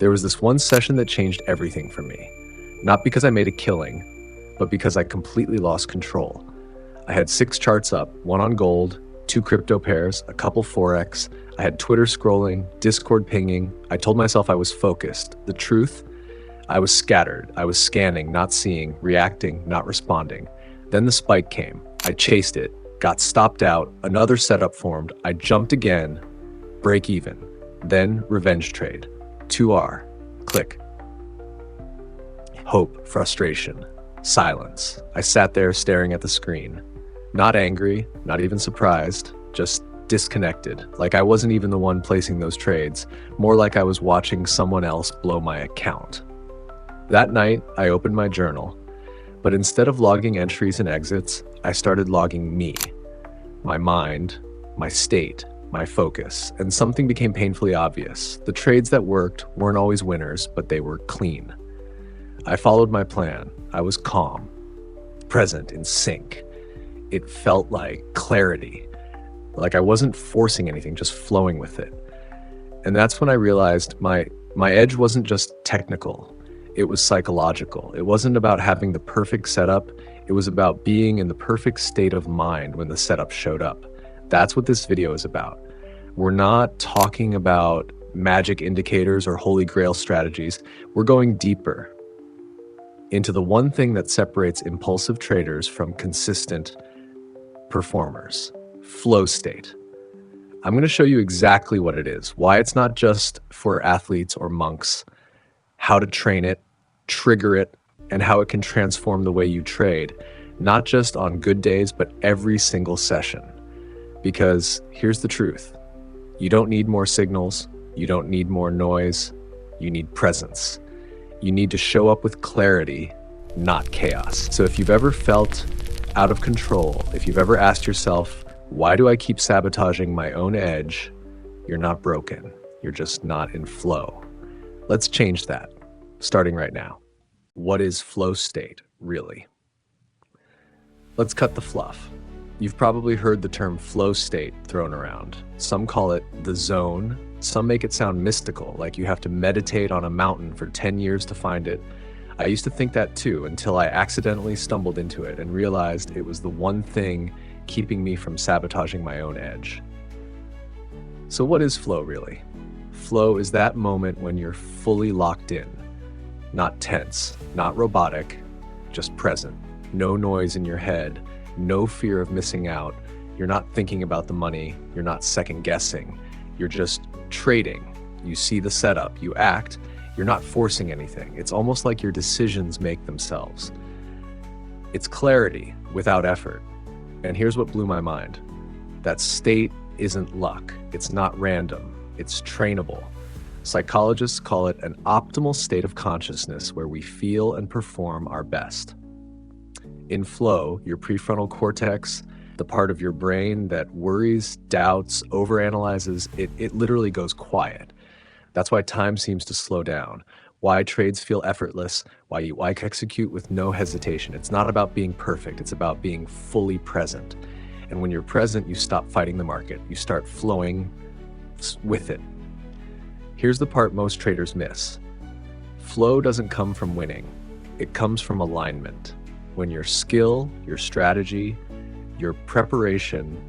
There was this one session that changed everything for me. Not because I made a killing, but because I completely lost control. I had 6 charts up, one on gold, 2 crypto pairs, a couple Forex. I had Twitter scrolling, Discord pinging. I told myself I was focused. The truth, I was scattered. I was scanning, not seeing, reacting, not responding. Then the spike came. I chased it, got stopped out, another setup formed. I jumped again, break even. Then revenge trade. 2R, click. Hope, frustration, silence. I sat there staring at the screen. Not angry, not even surprised, just disconnected. Like I wasn't even the one placing those trades, more like I was watching someone else blow my account. That night, I opened my journal, but instead of logging entries and exits, I started logging me, my mind, my state, my focus, and something became painfully obvious. The trades that worked weren't always winners, but they were clean. I followed my plan. I was calm, present, in sync. It felt like clarity, like I wasn't forcing anything, just flowing with it. And that's when I realized my edge wasn't just technical, it was psychological. It wasn't about having the perfect setup, it was about being in the perfect state of mind when the setup showed up. That's what this video is about. We're not talking about magic indicators or holy grail strategies. We're going deeper into the one thing that separates impulsive traders from consistent performers: flow state. I'm going to show you exactly what it is, why it's not just for athletes or monks, how to train it, trigger it, and how it can transform the way you trade, not just on good days, but every single session. Because here's the truth. You don't need more signals. You don't need more noise. You need presence. You need to show up with clarity, not chaos. So if you've ever felt out of control, if you've ever asked yourself, why do I keep sabotaging my own edge? You're not broken. You're just not in flow. Let's change that, starting right now. What is flow state, really? Let's cut the fluff. You've probably heard the term flow state thrown around. Some call it the zone. Some make it sound mystical, like you have to meditate on a mountain for 10 years to find it. I used to think that too, until I accidentally stumbled into it and realized it was the one thing keeping me from sabotaging my own edge. So what is flow really? Flow is that moment when you're fully locked in, not tense, not robotic, just present. No noise in your head, no fear of missing out. You're not thinking about the money, you're not second guessing, you're just trading. You see the setup, you act, you're not forcing anything. It's almost like your decisions make themselves. It's clarity without effort. And here's what blew my mind. That state isn't luck. It's not random. It's trainable. Psychologists call it an optimal state of consciousness where we feel and perform our best. In flow, your prefrontal cortex, the part of your brain that worries, doubts, overanalyzes, it literally goes quiet. That's why time seems to slow down, why trades feel effortless, why you execute with no hesitation. It's not about being perfect, it's about being fully present. And when you're present, you stop fighting the market. You start flowing with it. Here's the part most traders miss. Flow doesn't come from winning. It comes from alignment. When your skill, your strategy, your preparation,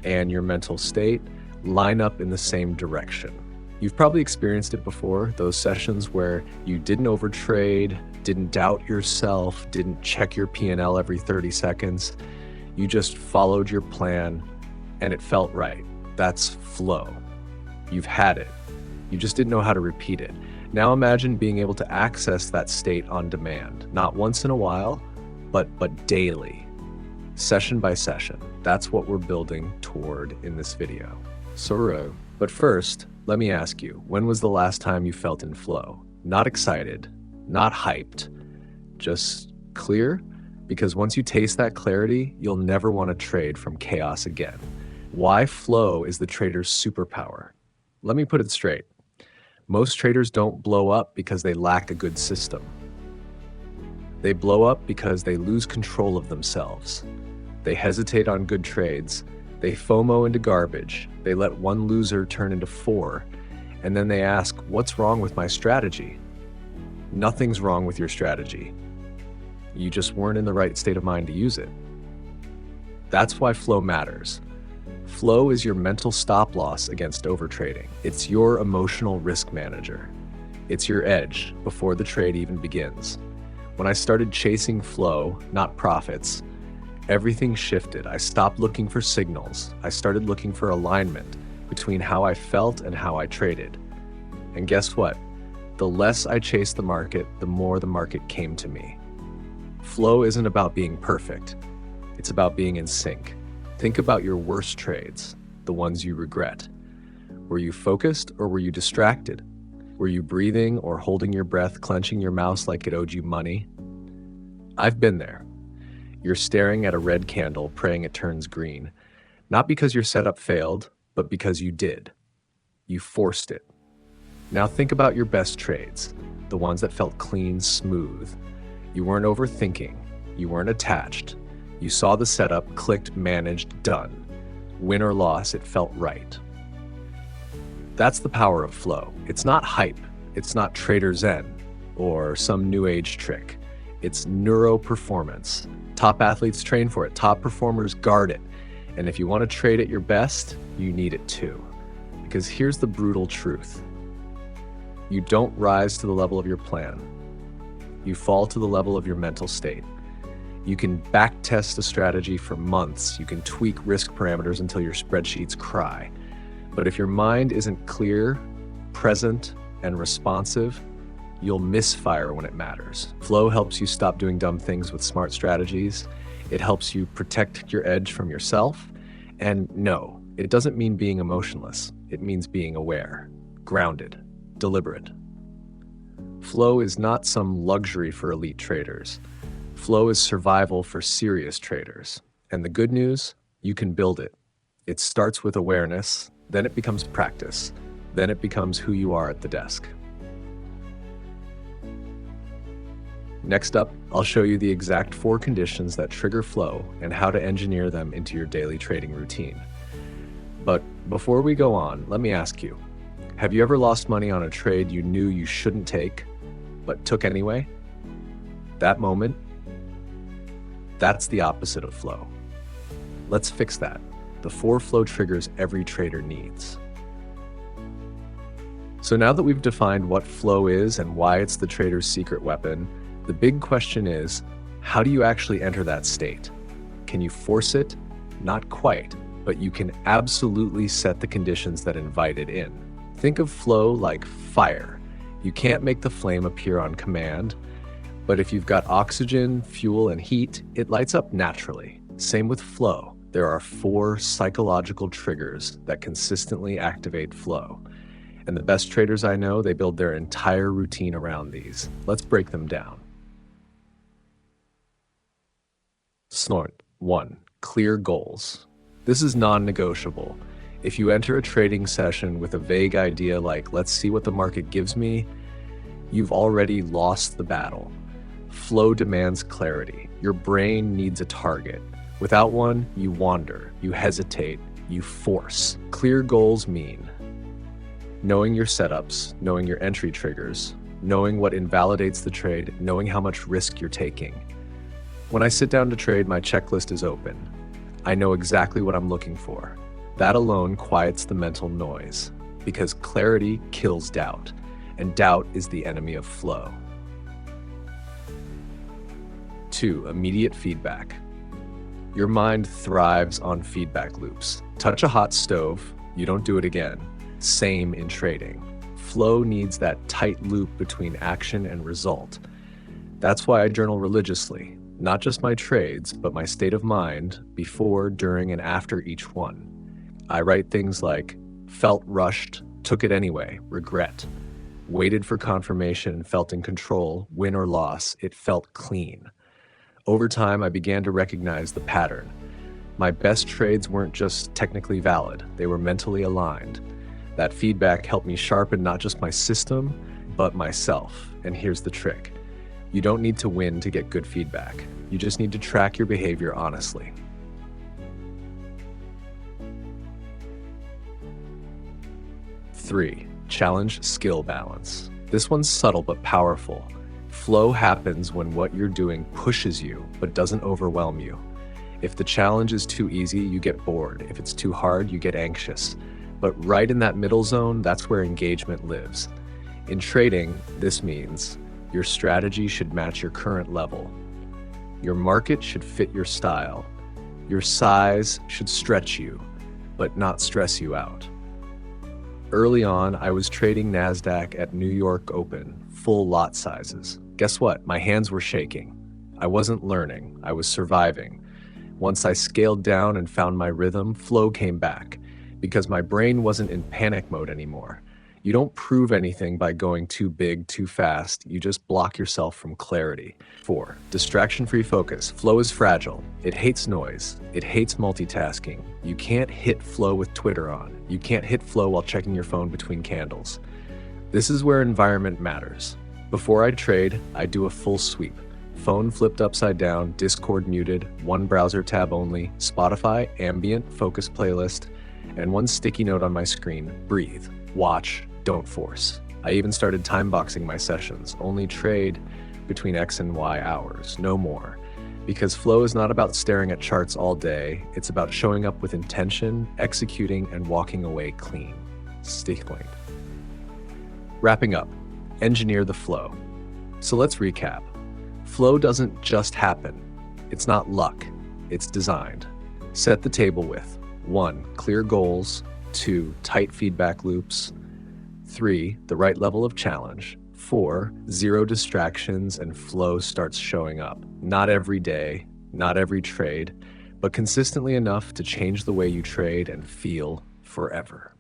and your mental state line up in the same direction. You've probably experienced it before, those sessions where you didn't overtrade, didn't doubt yourself, didn't check your P&L every 30 seconds. You just followed your plan and it felt right. That's flow. You've had it. You just didn't know how to repeat it. Now imagine being able to access that state on demand, not once in a while, but daily, session by session. That's what we're building toward in this video. But first, let me ask you, when was the last time you felt in flow? Not excited, not hyped, just clear? Because once you taste that clarity, you'll never want to trade from chaos again. Why flow is the trader's superpower? Let me put it straight. Most traders don't blow up because they lack a good system. They blow up because they lose control of themselves. They hesitate on good trades. They FOMO into garbage. They let one loser turn into 4. And then they ask, what's wrong with my strategy? Nothing's wrong with your strategy. You just weren't in the right state of mind to use it. That's why flow matters. Flow is your mental stop loss against overtrading. It's your emotional risk manager. It's your edge before the trade even begins. When I started chasing flow, not profits, everything shifted. I stopped looking for signals. I started looking for alignment between how I felt and how I traded. And guess what? The less I chased the market, the more the market came to me. Flow isn't about being perfect. It's about being in sync. Think about your worst trades, the ones you regret. Were you focused or were you distracted? Were you breathing or holding your breath, clenching your mouse like it owed you money? I've been there. You're staring at a red candle, praying it turns green. Not because your setup failed, but because you did. You forced it. Now think about your best trades, the ones that felt clean, smooth. You weren't overthinking. You weren't attached. You saw the setup, clicked, managed, done. Win or loss, it felt right. That's the power of flow. It's not hype. It's not trader zen or some new age trick. It's neuro performance. Top athletes train for it. Top performers guard it. And if you want to trade at your best, you need it too. Because here's the brutal truth. You don't rise to the level of your plan. You fall to the level of your mental state. You can back test a strategy for months. You can tweak risk parameters until your spreadsheets cry. But if your mind isn't clear, present, and responsive, you'll misfire when it matters. Flow helps you stop doing dumb things with smart strategies. It helps you protect your edge from yourself. And no, it doesn't mean being emotionless. It means being aware, grounded, deliberate. Flow is not some luxury for elite traders. Flow is survival for serious traders. And the good news, you can build it. It starts with awareness, then it becomes practice, then it becomes who you are at the desk. Next up, I'll show you the exact 4 conditions that trigger flow and how to engineer them into your daily trading routine. But before we go on, let me ask you, have you ever lost money on a trade you knew you shouldn't take, but took anyway? That moment, that's the opposite of flow. Let's fix that. The 4 flow triggers every trader needs. So now that we've defined what flow is and why it's the trader's secret weapon, the big question is, how do you actually enter that state? Can you force it? Not quite, but you can absolutely set the conditions that invite it in. Think of flow like fire. You can't make the flame appear on command, but if you've got oxygen, fuel, and heat, it lights up naturally. Same with flow. There are 4 psychological triggers that consistently activate flow. And the best traders I know, they build their entire routine around these. Let's break them down. Snort. 1. Clear goals. This is non-negotiable. If you enter a trading session with a vague idea like, let's see what the market gives me, you've already lost the battle. Flow demands clarity. Your brain needs a target. Without one, you wander, you hesitate, you force. Clear goals mean knowing your setups, knowing your entry triggers, knowing what invalidates the trade, knowing how much risk you're taking. When I sit down to trade, my checklist is open. I know exactly what I'm looking for. That alone quiets the mental noise, because clarity kills doubt, and doubt is the enemy of flow. 2. Immediate feedback. Your mind thrives on feedback loops. Touch a hot stove, you don't do it again. Same in trading. Flow needs that tight loop between action and result. That's why I journal religiously, not just my trades, but my state of mind before, during, and after each one. I write things like, felt rushed, took it anyway, regret. Waited for confirmation, felt in control, win or loss, it felt clean. Over time, I began to recognize the pattern. My best trades weren't just technically valid, they were mentally aligned. That feedback helped me sharpen not just my system, but myself. And here's the trick. You don't need to win to get good feedback. You just need to track your behavior honestly. 3. Challenge skill balance. This one's subtle but powerful. Flow happens when what you're doing pushes you but doesn't overwhelm you. If the challenge is too easy, you get bored. If it's too hard, you get anxious. But right in that middle zone, that's where engagement lives. In trading, this means your strategy should match your current level. Your market should fit your style. Your size should stretch you, but not stress you out. Early on, I was trading NASDAQ at New York Open, full lot sizes. Guess what? My hands were shaking. I wasn't learning, I was surviving. Once I scaled down and found my rhythm, flow came back, because my brain wasn't in panic mode anymore. You don't prove anything by going too big, too fast. You just block yourself from clarity. 4. Distraction-free focus. Flow is fragile. It hates noise. It hates multitasking. You can't hit flow with Twitter on. You can't hit flow while checking your phone between candles. This is where environment matters. Before I trade, I do a full sweep. Phone flipped upside down, Discord muted, one browser tab only, Spotify, ambient, focus playlist, and one sticky note on my screen: breathe, watch, don't force. I even started time boxing my sessions, only trade between X and Y hours, no more. Because flow is not about staring at charts all day, it's about showing up with intention, executing, and walking away clean. Stickling. Wrapping up, engineer the flow. So let's recap. Flow doesn't just happen. It's not luck, it's designed. Set the table with 1. Clear goals. 2. Tight feedback loops. 3. The right level of challenge. 4. Zero distractions, and flow starts showing up. Not every day, not every trade, but consistently enough to change the way you trade and feel forever.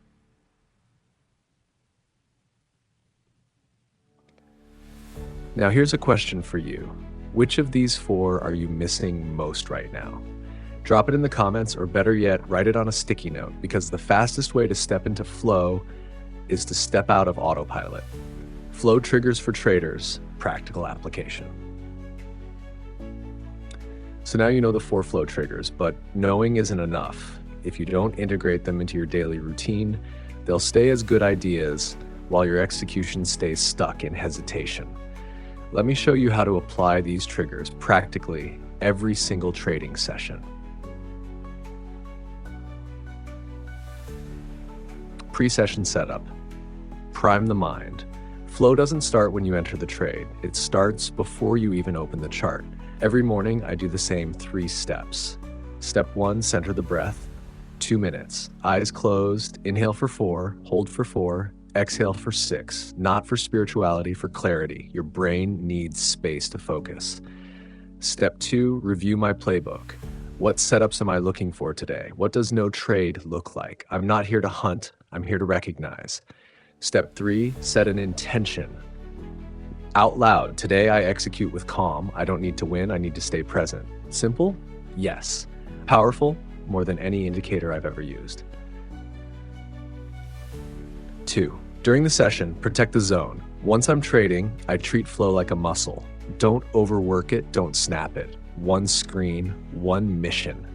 Now here's a question for you. Which of these 4 are you missing most right now? Drop it in the comments, or better yet, write it on a sticky note, because the fastest way to step into flow is to step out of autopilot. Flow triggers for traders, practical application. So now you know the 4 flow triggers, but knowing isn't enough. If you don't integrate them into your daily routine, they'll stay as good ideas while your execution stays stuck in hesitation. Let me show you how to apply these triggers practically every single trading session. Pre-session setup. Prime the mind. Flow doesn't start when you enter the trade. It starts before you even open the chart. Every morning, I do the same 3 steps. Step 1, center the breath. 2 minutes. Eyes closed. Inhale for 4, hold for 4, exhale for 6. Not for spirituality, for clarity. Your brain needs space to focus. Step 2, review my playbook. What setups am I looking for today? What does no trade look like? I'm not here to hunt, I'm here to recognize. Step 3, set an intention. Out loud, today I execute with calm. I don't need to win, I need to stay present. Simple? Yes. Powerful? More than any indicator I've ever used. 2, during the session, protect the zone. Once I'm trading, I treat flow like a muscle. Don't overwork it, don't snap it. One screen, one mission.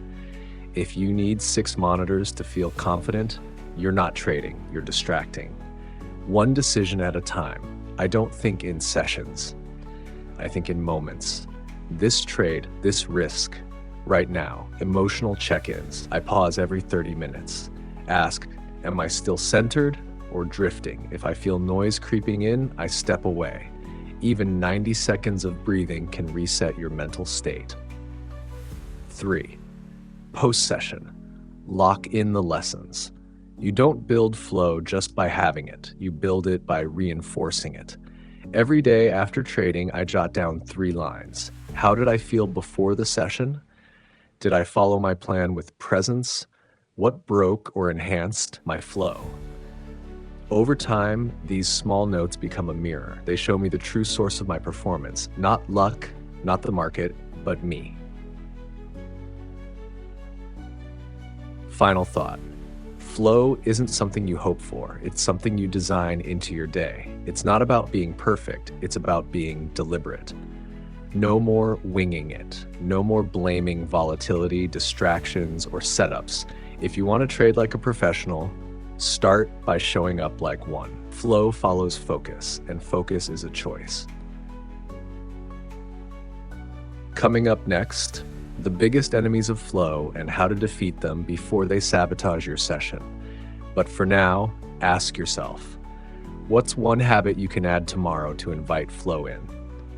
If you need 6 monitors to feel confident, you're not trading, you're distracting. One decision at a time. I don't think in sessions. I think in moments. This trade, this risk, right now, emotional check-ins. I pause every 30 minutes. Ask, am I still centered or drifting? If I feel noise creeping in, I step away. Even 90 seconds of breathing can reset your mental state. 3, post-session. Lock in the lessons. You don't build flow just by having it. You build it by reinforcing it. Every day after trading, I jot down 3 lines. How did I feel before the session? Did I follow my plan with presence? What broke or enhanced my flow? Over time, these small notes become a mirror. They show me the true source of my performance. Not luck, not the market, but me. Final thought. Flow isn't something you hope for. It's something you design into your day. It's not about being perfect. It's about being deliberate. No more winging it. No more blaming volatility, distractions, or setups. If you want to trade like a professional, Start by showing up like one. Flow follows focus, and focus is a choice. Coming up next, the biggest enemies of flow and how to defeat them before they sabotage your session. But for now, ask yourself, what's one habit you can add tomorrow to invite flow in?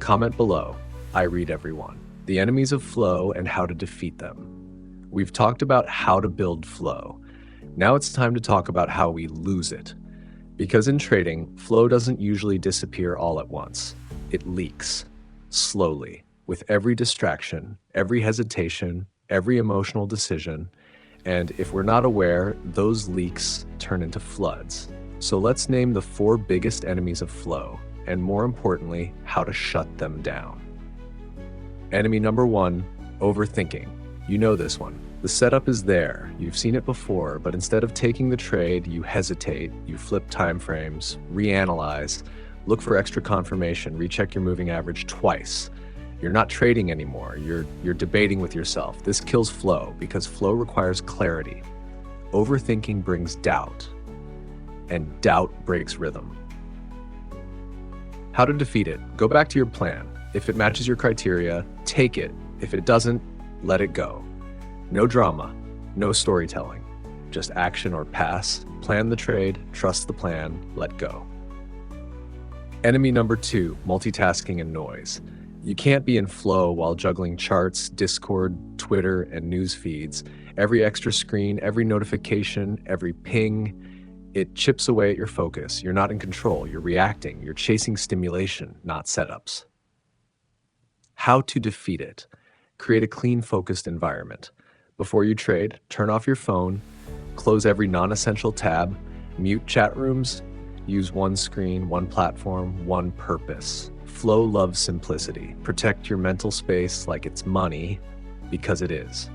Comment below. I read everyone. The enemies of flow and how to defeat them. We've talked about how to build flow. Now it's time to talk about how we lose it. Because in trading, flow doesn't usually disappear all at once. It leaks, slowly, with every distraction, every hesitation, every emotional decision, and if we're not aware, those leaks turn into floods. So let's name the 4 biggest enemies of flow, and more importantly, how to shut them down. Enemy number 1, overthinking. You know this one. The setup is there, you've seen it before, but instead of taking the trade, you hesitate, you flip timeframes, reanalyze, look for extra confirmation, recheck your moving average twice. You're not trading anymore, you're debating with yourself. This kills flow because flow requires clarity. Overthinking brings doubt, and doubt breaks rhythm. How to defeat it? Go back to your plan. If it matches your criteria, take it. If it doesn't, let it go. No drama, no storytelling, just action or pass. Plan the trade, trust the plan, let go. Enemy number 2, multitasking and noise. You can't be in flow while juggling charts, Discord, Twitter, and news feeds. Every extra screen, every notification, every ping, it chips away at your focus. You're not in control, you're reacting, you're chasing stimulation, not setups. How to defeat it? Create a clean, focused environment. Before you trade, turn off your phone, close every non-essential tab, mute chat rooms, use one screen, one platform, one purpose. Flow loves simplicity. Protect your mental space like it's money, because it is.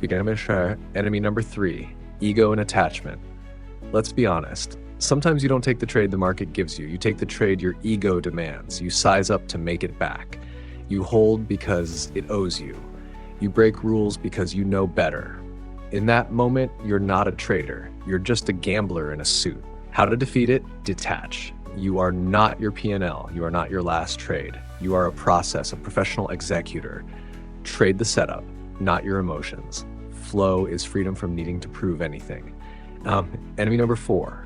Enemy number 3, ego and attachment. Let's be honest. Sometimes you don't take the trade the market gives you. You take the trade your ego demands. You size up to make it back. You hold because it owes you. You break rules because you know better. In that moment, you're not a trader. You're just a gambler in a suit. How to defeat it? Detach. You are not your P&L. You are not your last trade. You are a process, a professional executor. Trade the setup, not your emotions. Flow is freedom from needing to prove anything. Enemy number 4,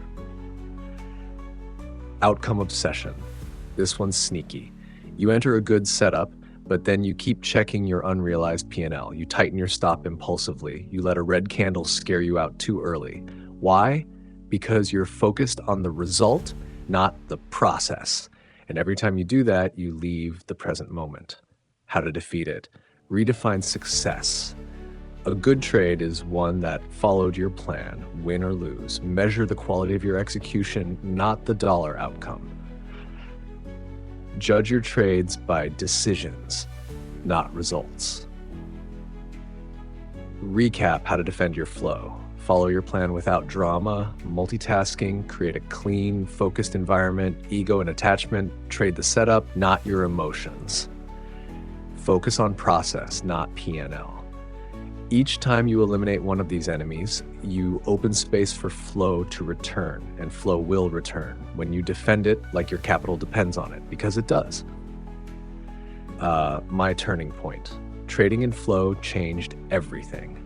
outcome obsession. This one's sneaky. You enter a good setup, but then you keep checking your unrealized P&L. You tighten your stop impulsively. You let a red candle scare you out too early. Why? Because you're focused on the result, not the process. And every time you do that, you leave the present moment. How to defeat it? Redefine success. A good trade is one that followed your plan, win or lose. Measure the quality of your execution, not the dollar outcome. Judge your trades by decisions, not results. Recap how to defend your flow. Follow your plan without drama, multitasking, create a clean, focused environment, ego and attachment, trade the setup, not your emotions. Focus on process, not P&L. Each time you eliminate one of these enemies, you open space for flow to return, and flow will return when you defend it like your capital depends on it, because it does. My turning point. Trading in flow changed everything.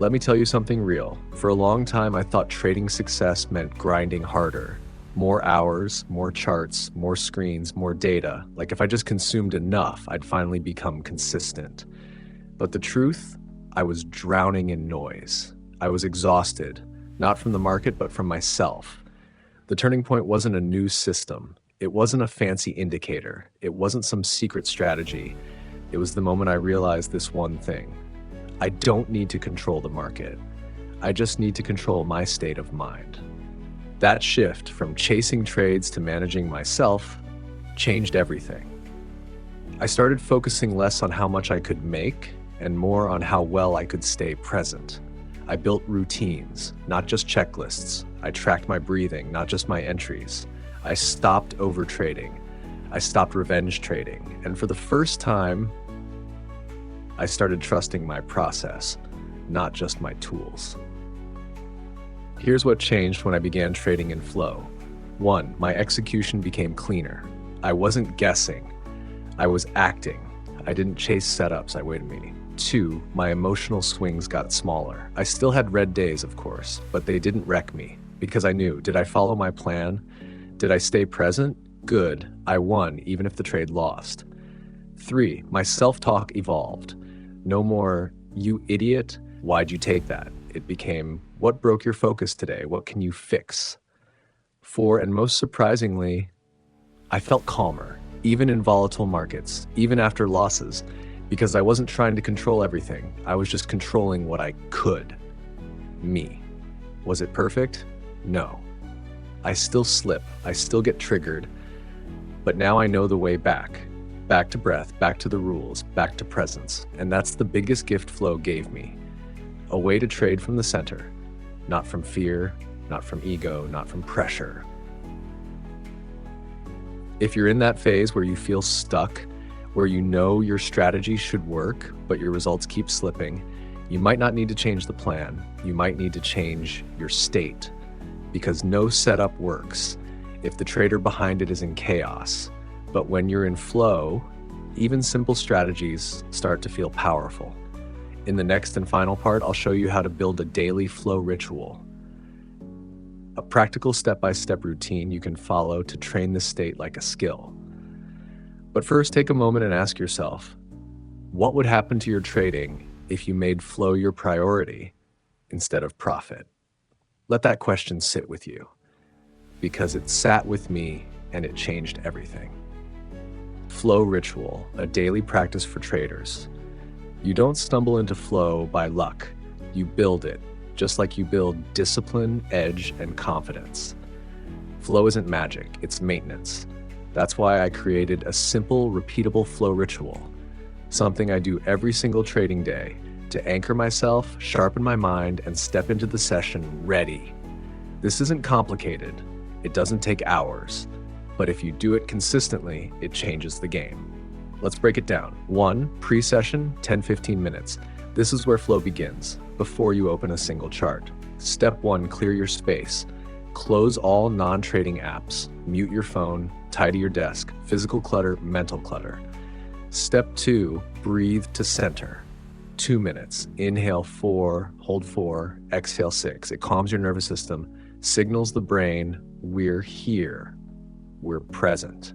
Let me tell you something real. For a long time, I thought trading success meant grinding harder. More hours, more charts, more screens, more data. Like if I just consumed enough, I'd finally become consistent. But the truth, I was drowning in noise. I was exhausted, not from the market, but from myself. The turning point wasn't a new system. It wasn't a fancy indicator. It wasn't some secret strategy. It was the moment I realized this one thing. I don't need to control the market. I just need to control my state of mind. That shift from chasing trades to managing myself changed everything. I started focusing less on how much I could make and more on how well I could stay present. I built routines, not just checklists. I tracked my breathing, not just my entries. I stopped overtrading. I stopped revenge trading. And for the first time, I started trusting my process, not just my tools. Here's what changed when I began trading in flow. 1. My execution became cleaner. I wasn't guessing. I was acting. I didn't chase setups, I waited a meeting. 2. My emotional swings got smaller. I still had red days, of course, but they didn't wreck me because I knew, did I follow my plan? Did I stay present? Good. I won, even if the trade lost. 3. My self-talk evolved. No more, you idiot, why'd you take that? It became, what broke your focus today? What can you fix? 4, and most surprisingly, I felt calmer, even in volatile markets, even after losses, because I wasn't trying to control everything. I was just controlling what I could. Me. Was it perfect? No. I still slip, I still get triggered, but now I know the way back. Back to breath, back to the rules, back to presence. And that's the biggest gift flow gave me. A way to trade from the center, not from fear, not from ego, not from pressure. If you're in that phase where you feel stuck, where you know your strategy should work, but your results keep slipping, you might not need to change the plan. You might need to change your state, because no setup works if the trader behind it is in chaos. But when you're in flow, even simple strategies start to feel powerful. In the next and final part, I'll show you how to build a daily flow ritual, a practical step-by-step routine you can follow to train this state like a skill. But first, take a moment and ask yourself, what would happen to your trading if you made flow your priority instead of profit? Let that question sit with you, because it sat with me and it changed everything. Flow ritual, a daily practice for traders. You don't stumble into flow by luck. You build it, just like you build discipline, edge, and confidence. Flow isn't magic, it's maintenance. That's why I created a simple, repeatable flow ritual, something I do every single trading day to anchor myself, sharpen my mind, and step into the session ready. This isn't complicated. It doesn't take hours, but if you do it consistently, it changes the game. Let's break it down. 1, pre-session, 10-15 minutes. This is where flow begins, before you open a single chart. Step 1, clear your space. Close all non-trading apps, mute your phone, tidy your desk, physical clutter, mental clutter. Step 2, breathe to center. 2 minutes, inhale 4, hold 4, exhale 6. It calms your nervous system, signals the brain, we're here, we're present.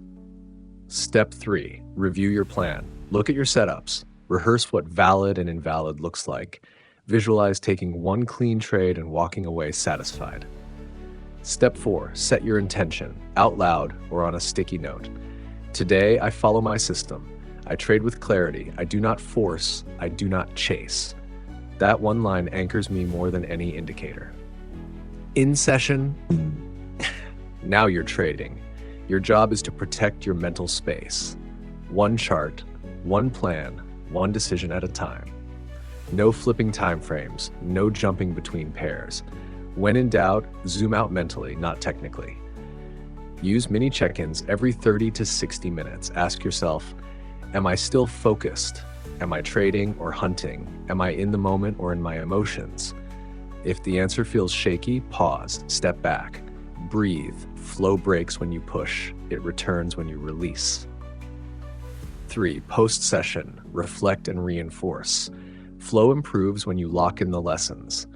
Step 3, review your plan. Look at your setups. Rehearse what valid and invalid looks like. Visualize taking one clean trade and walking away satisfied. Step 4, set your intention, out loud or on a sticky note. Today, I follow my system. I trade with clarity. I do not force. I do not chase. That one line anchors me more than any indicator. In session, now you're trading. Your job is to protect your mental space. One chart, one plan, one decision at a time. No flipping time frames, no jumping between pairs. When in doubt, zoom out mentally, not technically. Use mini check-ins every 30 to 60 minutes. Ask yourself, am I still focused? Am I trading or hunting? Am I in the moment or in my emotions? If the answer feels shaky, pause, step back, breathe. Flow breaks when you push. It returns when you release. 3, post-session, reflect and reinforce. Flow improves when you lock in the lessons.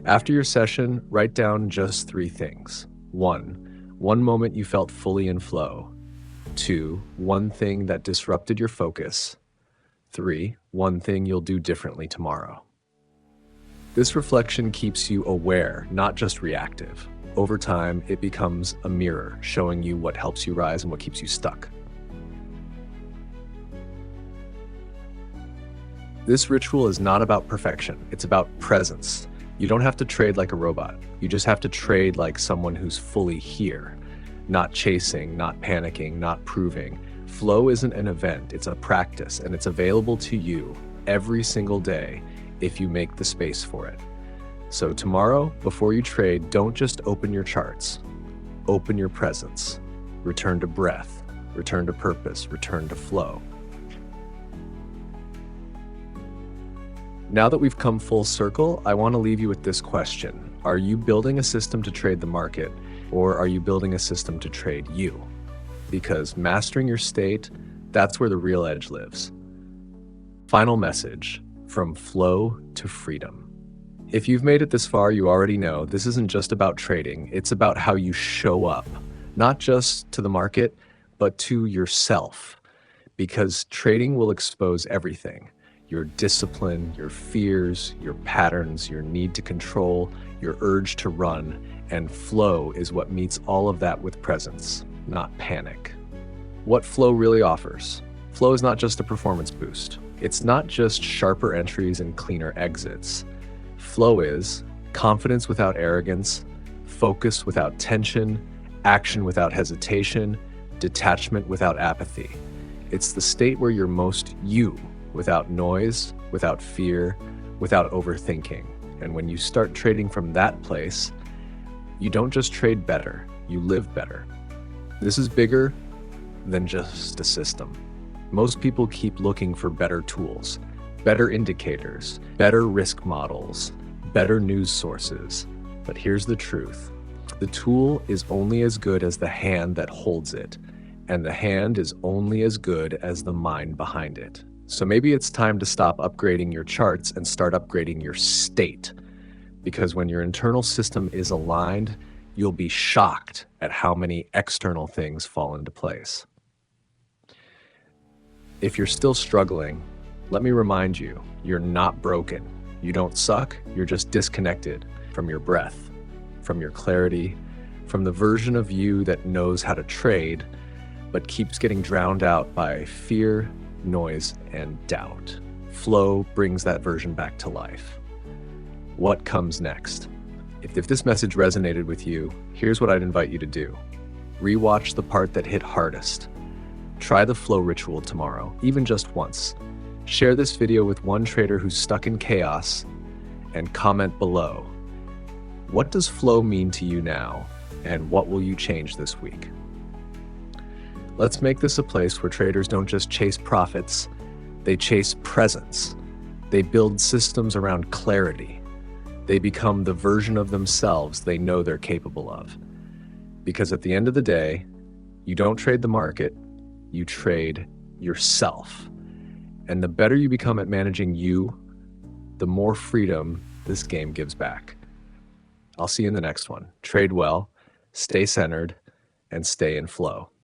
After your session, write down just 3 things. 1, one moment you felt fully in flow. 2, one thing that disrupted your focus. 3, one thing you'll do differently tomorrow. This reflection keeps you aware, not just reactive. Over time, it becomes a mirror, showing you what helps you rise and what keeps you stuck. This ritual is not about perfection, it's about presence. You don't have to trade like a robot. You just have to trade like someone who's fully here. Not chasing, not panicking, not proving. Flow isn't an event, it's a practice, and it's available to you every single day if you make the space for it. So tomorrow, before you trade, don't just open your charts. Open your presence. Return to breath. Return to purpose. Return to flow. Now that we've come full circle, I want to leave you with this question. Are you building a system to trade the market, or are you building a system to trade you? Because mastering your state, that's where the real edge lives. Final message, from flow to freedom. If you've made it this far, you already know this isn't just about trading, it's about how you show up, not just to the market, but to yourself. Because trading will expose everything: your discipline, your fears, your patterns, your need to control, your urge to run, and flow is what meets all of that with presence, not panic. What flow really offers? Flow is not just a performance boost. It's not just sharper entries and cleaner exits. Flow is confidence without arrogance, focus without tension, action without hesitation, detachment without apathy. It's the state where you're most you, without noise, without fear, without overthinking. And when you start trading from that place, you don't just trade better, you live better. This is bigger than just a system. Most people keep looking for better tools, better indicators, better risk models, better news sources. But here's the truth. The tool is only as good as the hand that holds it, and the hand is only as good as the mind behind it. So maybe it's time to stop upgrading your charts and start upgrading your state. Because when your internal system is aligned, you'll be shocked at how many external things fall into place. If you're still struggling, let me remind you, you're not broken. You don't suck, you're just disconnected from your breath, from your clarity, from the version of you that knows how to trade, but keeps getting drowned out by fear, noise, and doubt. Flow brings that version back to life. What comes next? If this message resonated with you, here's what I'd invite you to do. Rewatch the part that hit hardest. Try the flow ritual tomorrow, even just once. Share this video with one trader who's stuck in chaos, and comment below. What does flow mean to you now, and what will you change this week? Let's make this a place where traders don't just chase profits, they chase presence. They build systems around clarity. They become the version of themselves they know they're capable of. Because at the end of the day, you don't trade the market, you trade yourself. And the better you become at managing you, the more freedom this game gives back. I'll see you in the next one. Trade well, stay centered, and stay in flow.